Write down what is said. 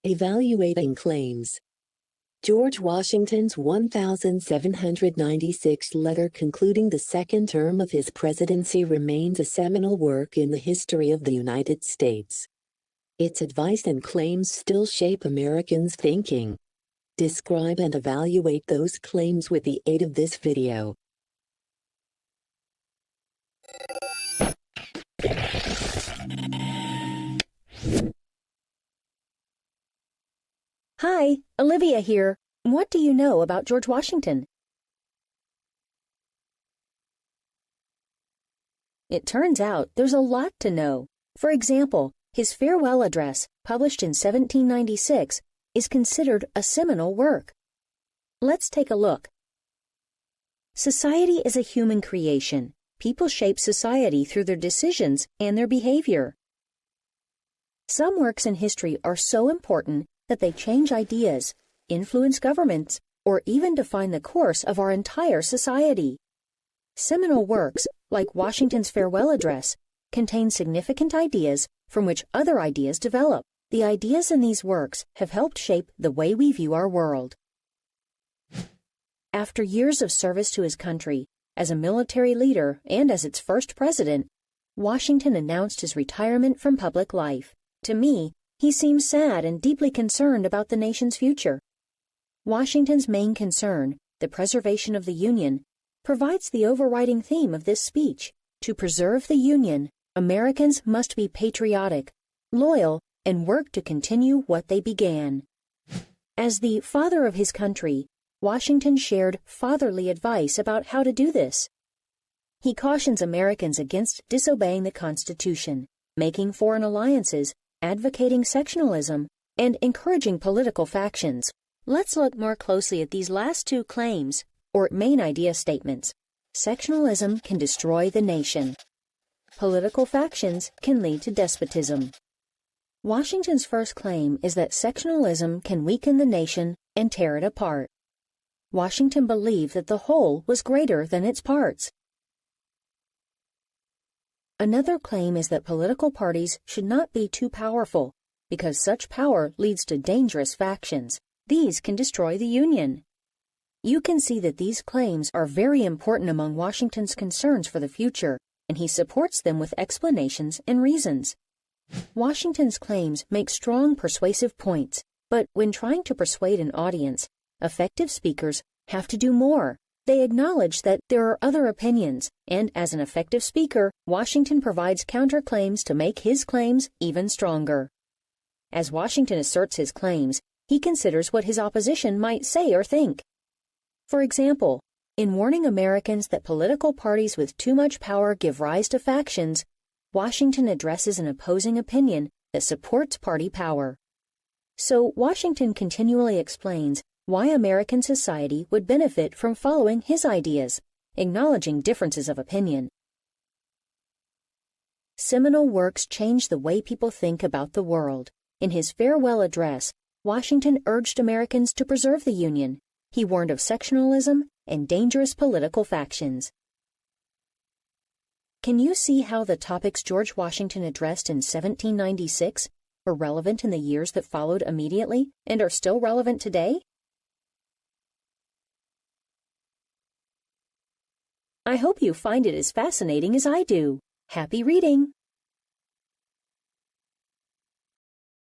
Evaluating claims. George Washington's 1796 letter concluding the second term of his presidency remains a seminal work in the history of the United States. Its advice and claims still shape Americans' thinking. Describe and evaluate those claims with the aid of this video. Hi, Olivia here. What do you know about George Washington? It turns out there's a lot to know. For example, his farewell address, published in 1796, is considered a seminal work. Let's take a look. Society is a human creation. People shape society through their decisions and their behavior. Some works in history are so important that they change ideas, influence governments, or even define the course of our entire society. Seminal works, like Washington's farewell address, contain significant ideas from which other ideas develop. The ideas in these works have helped shape the way we view our world. After years of service to his country, as a military leader and as its first president, Washington announced his retirement from public life. To me, he seems sad and deeply concerned about the nation's future. Washington's main concern, the preservation of the Union, provides the overriding theme of this speech. To preserve the Union, Americans must be patriotic, loyal, and work to continue what they began. As the father of his country, Washington shared fatherly advice about how to do this. He cautions Americans against disobeying the Constitution, making foreign alliances, advocating sectionalism, and encouraging political factions. Let's look more closely at these last two claims, or main idea statements. Sectionalism can destroy the nation. Political factions can lead to despotism. Washington's first claim is that sectionalism can weaken the nation and tear it apart. Washington believed that the whole was greater than its parts. Another claim is that political parties should not be too powerful, because such power leads to dangerous factions. These can destroy the Union. You can see that these claims are very important among Washington's concerns for the future, and he supports them with explanations and reasons. Washington's claims make strong persuasive points, but when trying to persuade an audience, effective speakers have to do more. They acknowledge that there are other opinions, and as an effective speaker, Washington provides counterclaims to make his claims even stronger. As Washington asserts his claims, he considers what his opposition might say or think. For example, in warning Americans that political parties with too much power give rise to factions, Washington addresses an opposing opinion that supports party power. So Washington continually explains why American society would benefit from following his ideas, acknowledging differences of opinion. Seminal works change the way people think about the world. In his farewell address, Washington urged Americans to preserve the Union. He warned of sectionalism and dangerous political factions. Can you see how the topics George Washington addressed in 1796 were relevant in the years that followed immediately and are still relevant today? I hope you find it as fascinating as I do. Happy reading!